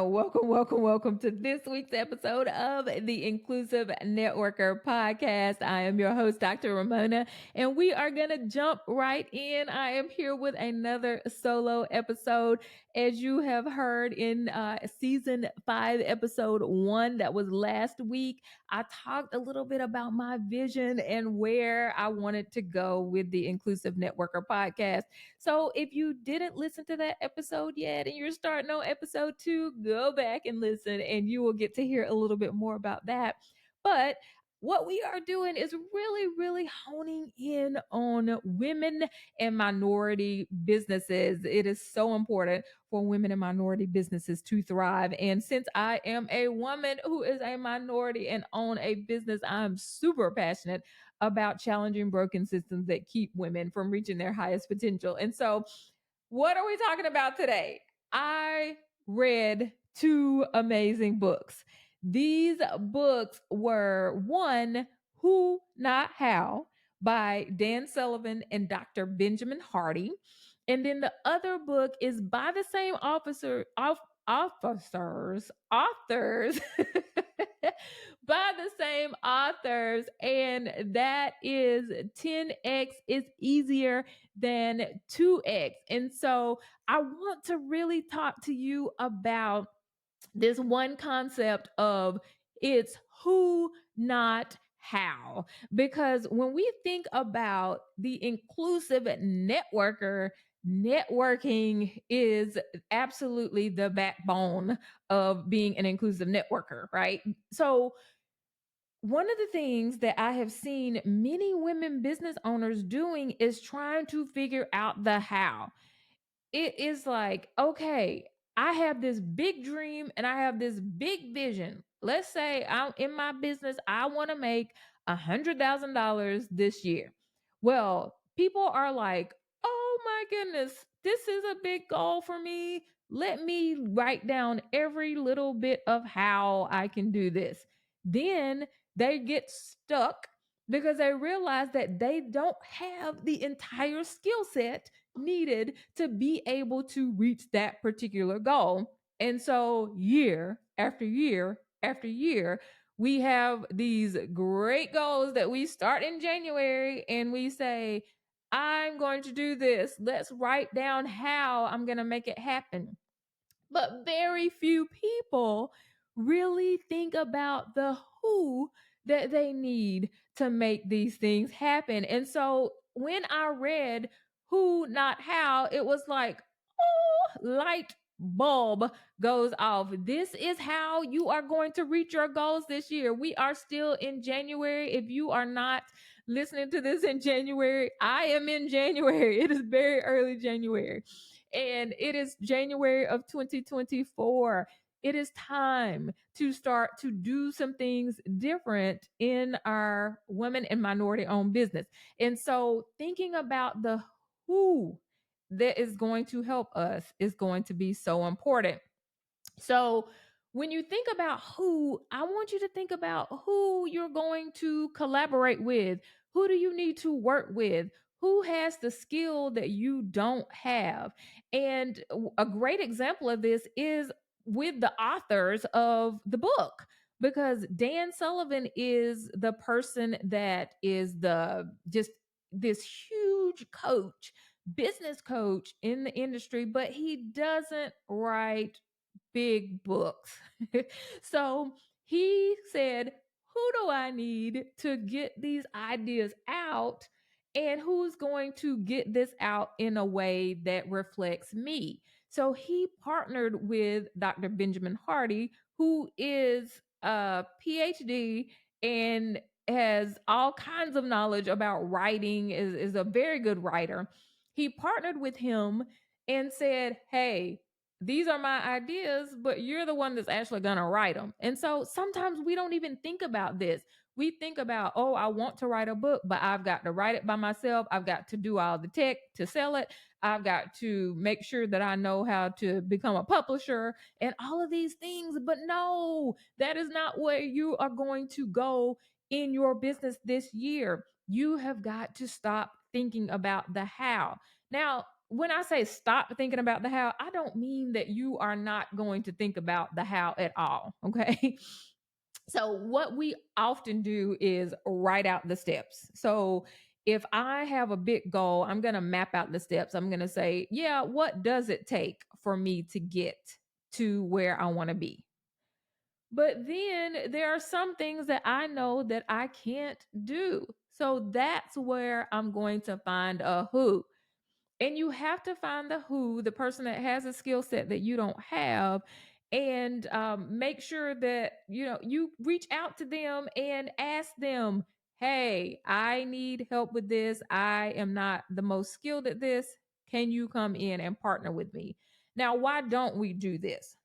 welcome to this week's episode of the Inclusive Networker podcast. I am your host, Dr. Ramona, and we are going to jump right in. I am here with another solo episode. As you have heard in season 5, episode 1, that was last week, I talked a little bit about my vision and where I wanted to go with the Inclusive Networker podcast. So if you didn't listen to that episode yet and you're starting on episode 2, go back and listen and you will get to hear a little bit more about that. But what we are doing is really honing in on women and minority businesses. It is so important for women and minority businesses to thrive. And since I am a woman who is a minority and own a business, I'm super passionate about challenging broken systems that keep women from reaching their highest potential. And so, what are we talking about today? I read 2 amazing books. These books were one, Who Not How by Dan Sullivan and Dr. Benjamin Hardy. And then the other book is by the same authors by the same authors, and that is 10x is easier than 2x. And so I want to really talk to you about this one concept of it's who, not how. Because when we think about the inclusive networker, networking is absolutely the backbone of being an inclusive networker, right? So one of the things that I have seen many women business owners doing is trying to figure out the how. It is like, okay, I have this big dream and I have this big vision. Let's say I'm in my business, I want to make $100,000 this year. Well, people are like, oh my goodness, this is a big goal for me. Let me write down every little bit of how I can do this. Then they get stuck because they realize that they don't have the entire skill set needed to be able to reach that particular goal. And so, year after year after year, we have these great goals that we start in January and we say, I'm going to do this. Let's write down how I'm going to make it happen. But very few people really think about the who that they need to make these things happen. And so when I read Who Not How, it was like, oh, light bulb goes off. This is how you are going to reach your goals this year. We are still in January. If you are not listening to this in January, I am in January. It is very early January. And it is January of 2024. It is time to start to do some things different in our women and minority owned business. And so thinking about the who that is going to help us is going to be so important. So when you think about who, I want you to think about who you're going to collaborate with. Who do you need to work with? Who has the skill that you don't have? And a great example of this is with the authors of the book, because Dan Sullivan is the person that is the just this huge coach, business coach in the industry, but he doesn't write big books. So he said, who do I need to get these ideas out? And who's going to get this out in a way that reflects me? So he partnered with Dr. Benjamin Hardy, who is a PhD and has all kinds of knowledge about writing, is a very good writer. He partnered with him and said, hey, these are my ideas, but you're the one that's actually going to write them. And so sometimes we don't even think about this. We think about, oh, I want to write a book, but I've got to write it by myself. I've got to do all the tech to sell it. I've got to make sure that I know how to become a publisher and all of these things. But no, that is not where you are going to go in your business this year. You have got to stop thinking about the how. Now, when I say stop thinking about the how, I don't mean that you are not going to think about the how at all. Okay. So, what we often do is write out the steps. So, if I have a big goal, I'm going to map out the steps. I'm going to say, yeah, what does it take for me to get to where I want to be? But then there are some things that I know that I can't do. So that's where I'm going to find a who. And you have to find the who, the person that has a skill set that you don't have, and make sure that you reach out to them and ask them, "Hey, I need help with this. I am not the most skilled at this. Can you come in and partner with me?" Now, why don't we do this?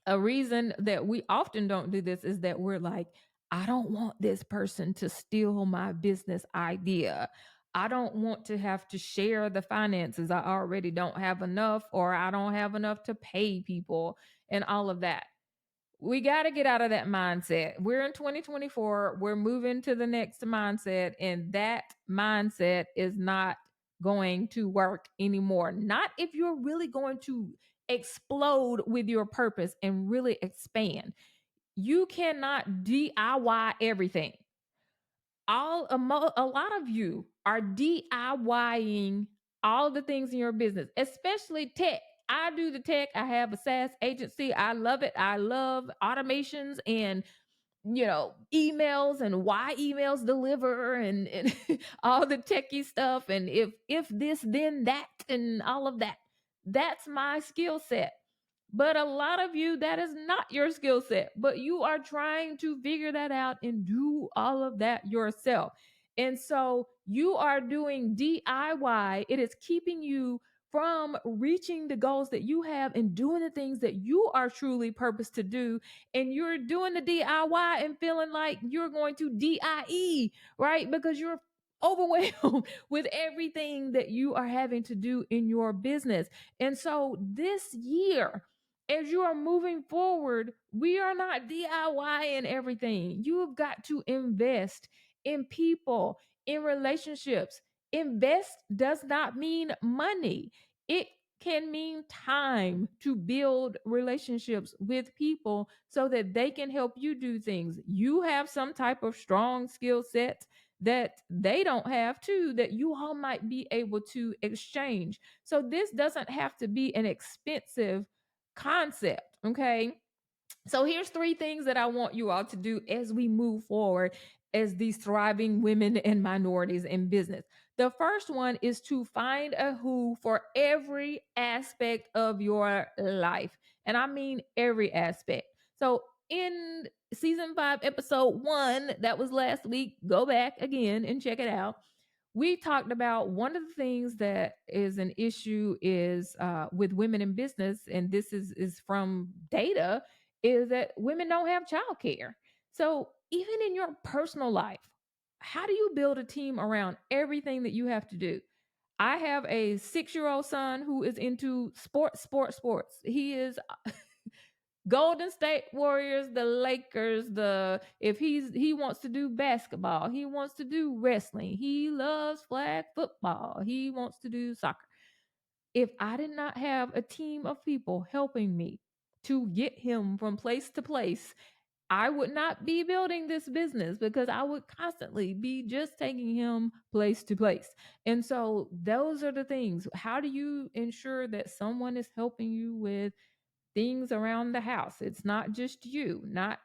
A reason that we often don't do this is that we're like, I don't want this person to steal my business idea. I don't want to have to share the finances. I already don't have enough, or I don't have enough to pay people, and all of that. We got to get out of that mindset. We're in 2024. We're moving to the next mindset, and that mindset is not going to work anymore. Not if you're really going to explode with your purpose and really expand. You cannot DIY everything. A lot of you are DIYing all the things in your business, especially tech. I do the tech. I have a SaaS agency. I love it. I love automations and emails and why emails deliver and all the techie stuff, and if this then that and all of that. That's my skill set. But a lot of you, that is not your skill set, but you are trying to figure that out and do all of that yourself. And so you are doing DIY. It is keeping you from reaching the goals that you have and doing the things that you are truly purposed to do. And you're doing the DIY and feeling like you're going to DIE, right? Because you're overwhelmed with everything that you are having to do in your business. And so this year, as you are moving forward, we are not DIYing everything. You have got to invest in people, in relationships. Invest does not mean money, it can mean time to build relationships with people so that they can help you do things. You have some type of strong skill set that they don't have too, that you all might be able to exchange. So this doesn't have to be an expensive concept. Okay. So here's three things that I want you all to do as we move forward as these thriving women and minorities in business. The first one is to find a who for every aspect of your life. And I mean every aspect. So in season 5, episode 1, that was last week, go back again and check it out. We talked about one of the things that is an issue is with women in business, and this is from data, is that women don't have childcare. So even in your personal life, how do you build a team around everything that you have to do? I have a 6-year-old son who is into sports. He is Golden State Warriors, the Lakers, the if he wants to do basketball, he wants to do wrestling, he loves flag football, he wants to do soccer. If I did not have a team of people helping me to get him from place to place, I would not be building this business because I would constantly be just taking him place to place. And so those are the things. How do you ensure that someone is helping you with things around the house? It's not just you that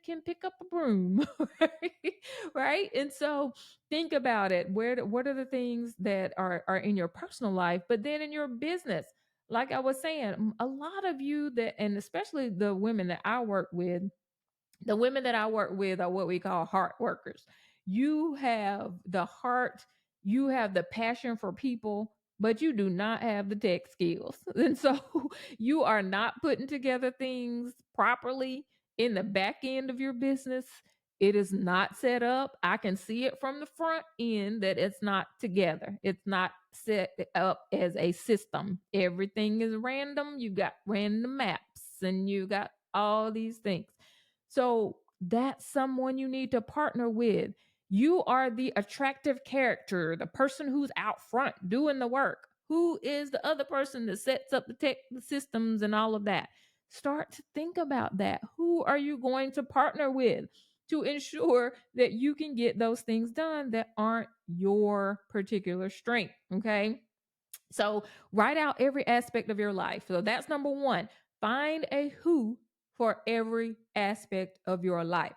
can pick up a broom, right? Right? And so think about it. What are the things that are in your personal life, but then in your business? Like I was saying, a lot of you that, and especially the women that I work with, are what we call heart workers. You have the heart, you have the passion for people, but you do not have the tech skills. And so you are not putting together things properly in the back end of your business. It is not set up. I can see it from the front end that it's not together. It's not set up as a system. Everything is random. You got random maps and you got all these things. So that's someone you need to partner with. You are the attractive character, the person who's out front doing the work. Who is the other person that sets up the tech the systems and all of that? Start to think about that. Who are you going to partner with to ensure that you can get those things done that aren't your particular strength? Okay. So write out every aspect of your life. So that's number one. Find a who for every aspect of your life.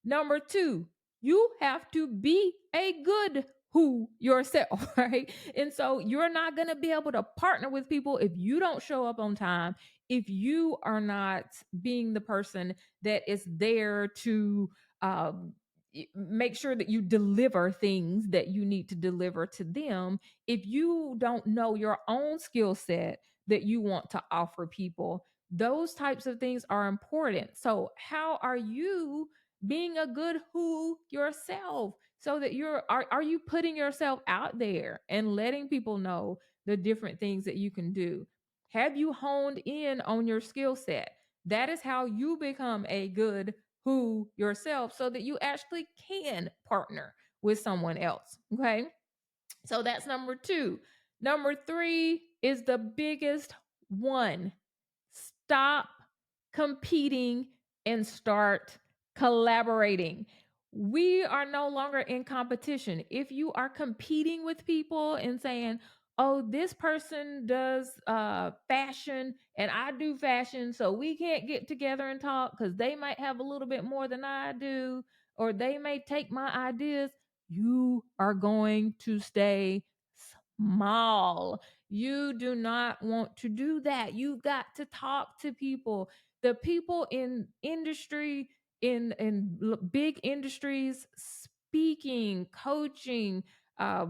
Number two, you have to be a good who yourself, right? And so you're not going to be able to partner with people if you don't show up on time, if you are not being the person that is there to um, make sure that you deliver things that you need to deliver to them. If you don't know your own skill set that you want to offer people, those types of things are important. So how are you being a good who yourself, so that are you putting yourself out there and letting people know the different things that you can do? Have you honed in on your skill set? That is how you become a good who yourself, so that you actually can partner with someone else. Okay. So that's number two. Number three is the biggest one. Stop competing and start collaborating. We are no longer in competition. If you are competing with people and saying, oh, this person does fashion and I do fashion, so we can't get together and talk because they might have a little bit more than I do, or they may take my ideas, you are going to stay small. You do not want to do that. You've got to talk to people. The people in industry, in big industries, speaking, coaching, uh,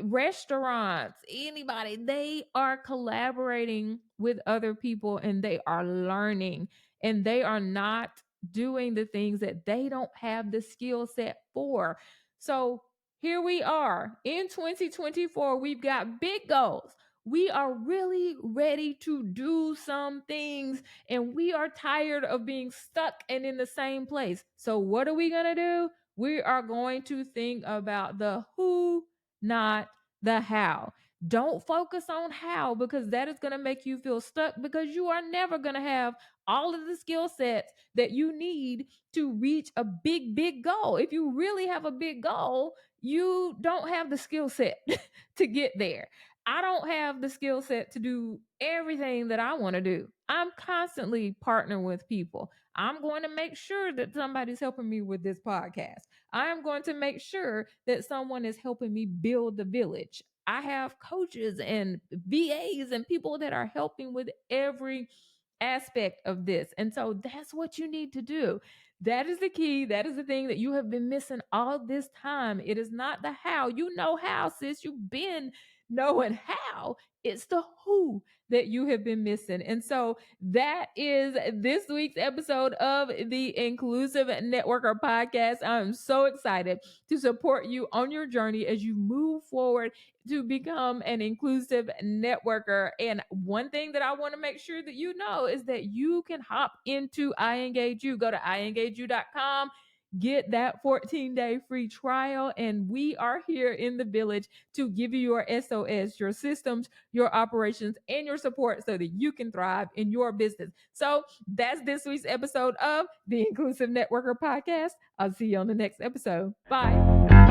restaurants, anybody, they are collaborating with other people and they are learning, and they are not doing the things that they don't have the skill set for. So here we are in 2024. We've got big goals. We are really ready to do some things, and we are tired of being stuck and in the same place. So, what are we going to do? We are going to think about the who, not the how. Don't focus on how, because that is going to make you feel stuck, because you are never going to have all of the skill sets that you need to reach a big, big goal. If you really have a big goal, you don't have the skill set to get there. I don't have the skill set to do everything that I want to do. I'm constantly partnering with people. I'm going to make sure that somebody's helping me with this podcast. I am going to make sure that someone is helping me build the village. I have coaches and VAs and people that are helping with every aspect of this. And so that's what you need to do. That is the key. That is the thing that you have been missing all this time. It is not the how. You know how, sis. You've been knowing how. It's the who that you have been missing. And so that is this week's episode of the Inclusive Networker podcast. I'm so excited to support you on your journey as you move forward to become an inclusive networker. And one thing that I want to make sure that you know is that you can hop into I Engage You. Go to iengageyou.com. Get that 14-day free trial. And we are here in the village to give you your SOS, your systems, your operations, and your support so that you can thrive in your business. So that's this week's episode of the Inclusive Networker podcast. I'll see you on the next episode. Bye.